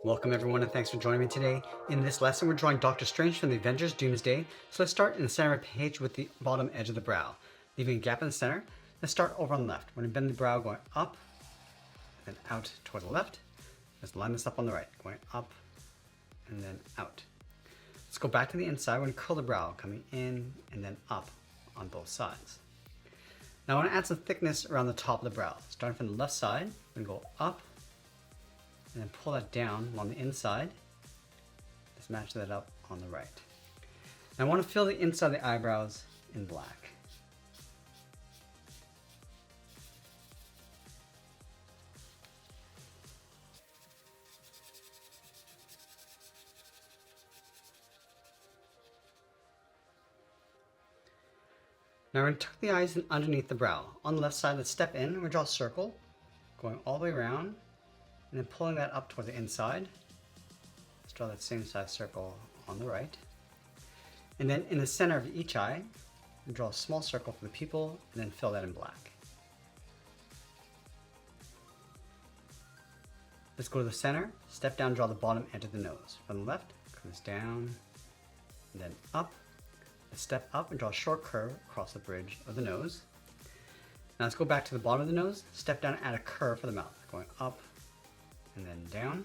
Welcome everyone and thanks for joining me today. In this lesson we're drawing Doctor Strange from the Avengers Doomsday. So let's start in the center of the page with the bottom edge of the brow. Leaving a gap in the center. Let's start over on the left. We're going to bend the brow going up and then out toward the left. Let's line this up on the right. Going up and then out. Let's go back to the inside. We're going to curl the brow coming in and then up on both sides. Now I want to add some thickness around the top of the brow. Starting from the left side, we're going to go up and then pull that down along the inside. Just match that up on the right. Now I want to fill the inside of the eyebrows in black. Now we're going to tuck the eyes in underneath the brow. On the left side, let's step in. We're going to draw a circle, going all the way around, and then pulling that up toward the inside. Let's draw that same size circle on the right. And then in the center of each eye, draw a small circle for the pupil, and then fill that in black. Let's go to the center, step down, draw the bottom edge of the nose. From the left, comes down, and then up. Let's step up and draw a short curve across the bridge of the nose. Now let's go back to the bottom of the nose, step down and add a curve for the mouth, going up and then down.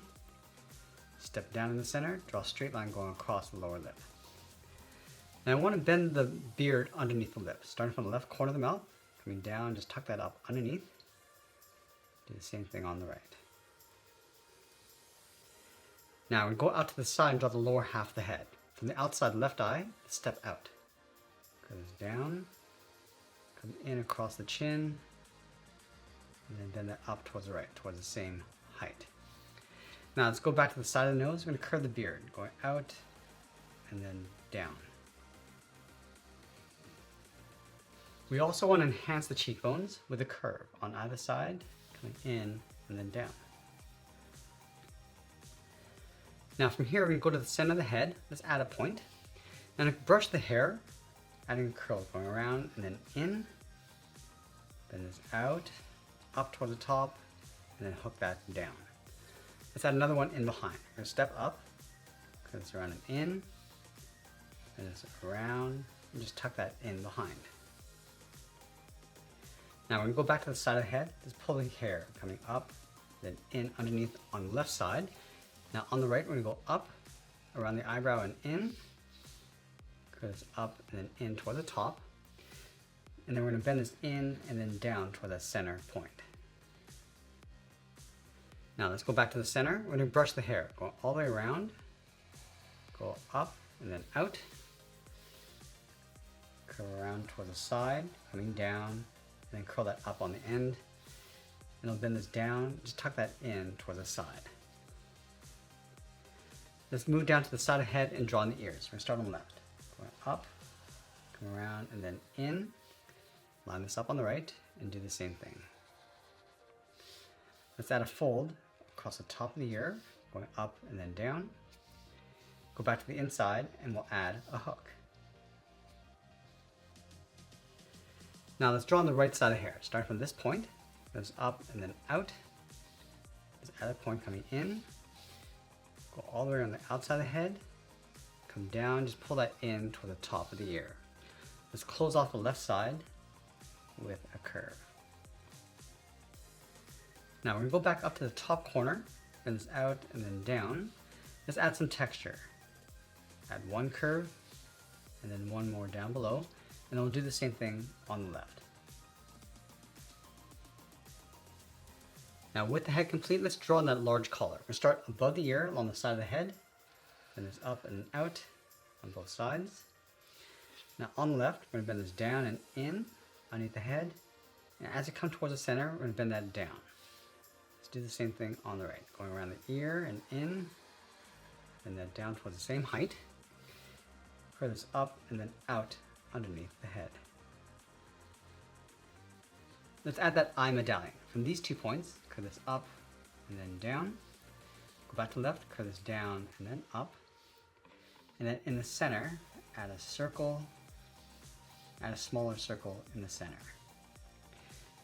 Step down in the center, draw a straight line going across the lower lip. Now I want to bend the beard underneath the lip, starting from the left corner of the mouth, coming down, just tuck that up underneath. Do the same thing on the right. Now we go out to the side and draw the lower half of the head. From the outside left eye, step out. Goes down, come in across the chin, and then bend that up towards the right, towards the same height. Now let's go back to the side of the nose. We're going to curve the beard, going out and then down. We also want to enhance the cheekbones with a curve on either side, coming in and then down. Now from here, we go to the center of the head. Let's add a point. And brush the hair, adding a curl, going around and then in. Then this out, up toward the top, and then hook that down. Let's add another one in behind. We're going to step up, curve this around and in, and this around, and just tuck that in behind. Now we're going to go back to the side of the head. Just pull the hair coming up, then in underneath on the left side. Now on the right, we're going to go up around the eyebrow and in, curve this up and then in toward the top. And then we're going to bend this in and then down toward that center point. Now let's go back to the center. We're going to brush the hair, go all the way around, go up and then out, curl around toward the side, coming down, and then curl that up on the end. And I'll bend this down, just tuck that in toward the side. Let's move down to the side of the head and draw in the ears. We're going to start on the left. Going up, come around and then in. Line this up on the right and do the same thing. Let's add a fold across the top of the ear, going up and then down. Go back to the inside and we'll add a hook. Now let's draw on the right side of the hair. Start from this point, goes up and then out. Let's add a point coming in. Go all the way around the outside of the head, come down, just pull that in toward the top of the ear. Let's close off the left side with a curve. Now we're going to go back up to the top corner, bend this out and then down. Let's add some texture. Add one curve and then one more down below, and then we'll do the same thing on the left. Now with the head complete, let's draw in that large collar. We're going to start above the ear along the side of the head, bend this up and out on both sides. Now on the left, we're going to bend this down and in underneath the head. And as it comes towards the center, we're going to bend that down. Let's do the same thing on the right, going around the ear and in, bend that down towards the same height. Curve this up and then out underneath the head. Let's add that eye medallion. From these 2 points, curve this up and then down. Go back to the left, curve this down and then up. And then in the center, add a circle, add a smaller circle in the center.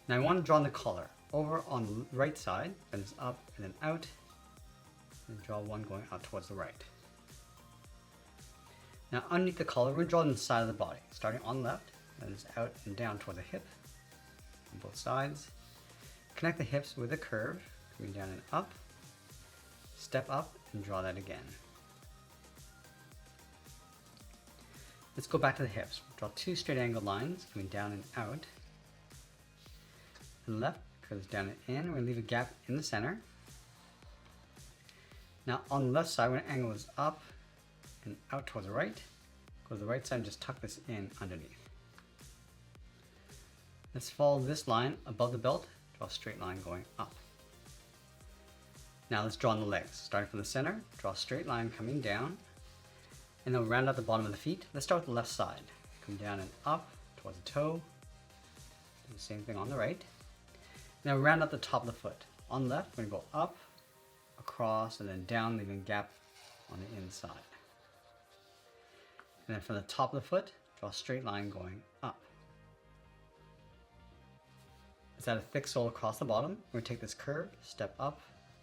Now I want to draw in the collar. Over on the right side, bend this up and then out, And draw one going out towards the right. Now underneath the collar, we're going to draw on the side of the body, starting on the left, that is out and down toward the hip on both sides. Connect the hips with a curve, coming down and up. Step up and draw that again. Let's go back to the hips. Draw two straight angled lines coming down and out. And left curves down and in. We're going to leave a gap in the center. Now on the left side, we're going to angle this up and out towards the right. Go to the right side and just tuck this in underneath. Let's follow this line above the belt. Draw a straight line going up. Now let's draw on the legs. Starting from the center, draw a straight line coming down. And then we'll round out the bottom of the feet. Let's start with the left side. Come down and up towards the toe. Do the same thing on the right. Now round out the top of the foot. On the left, we're going to go up, across, and then down, leaving a gap on the inside. And then from the top of the foot, draw a straight line going up. Let's add a thick sole across the bottom. We're going to take this curve, step up,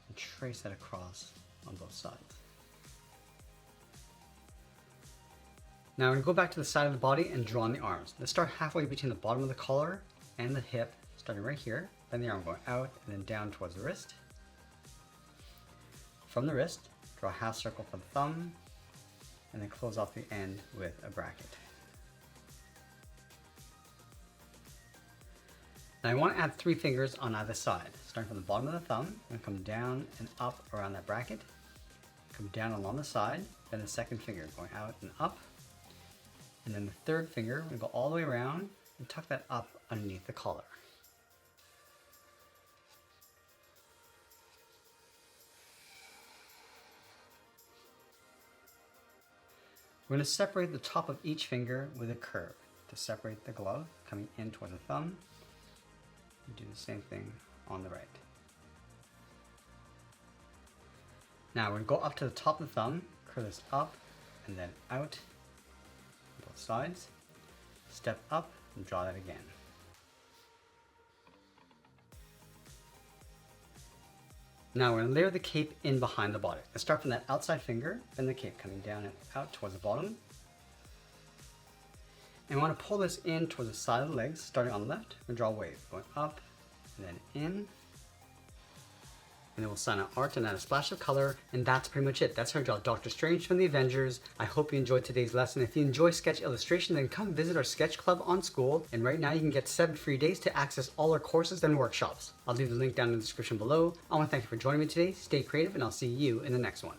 and trace that across on both sides. Now we're going to go back to the side of the body and draw on the arms. Let's start halfway between the bottom of the collar and the hip, starting right here. Then the arm going out and then down towards the wrist. From the wrist, draw a half circle for the thumb, and then close off the end with a bracket. Now I want to add 3 fingers on either side. Starting from the bottom of the thumb, I'm going to come down and up around that bracket, come down along the side, then the second finger going out and up, and then the third finger, we're going to go all the way around and tuck that up underneath the collar. We're going to separate the top of each finger with a curve to separate the glove coming in towards the thumb. And do the same thing on the right. Now we're going to go up to the top of the thumb, curve this up and then out on both sides. Step up and draw that again. Now we're going to layer the cape in behind the body. Let's start from that outside finger, then the cape coming down and out towards the bottom. And we want to pull this in towards the side of the legs, starting on the left. We're going to draw a wave, going up and then in. And then we'll sign out art and add a splash of color, and that's pretty much it. That's how I draw Doctor Strange from the Avengers. I hope you enjoyed today's lesson. If you enjoy sketch illustration, then come visit our sketch club on School. And right now you can get 7 free days to access all our courses and workshops. I'll leave the link down in the description below. I want to thank you for joining me today. Stay creative, and I'll see you in the next one.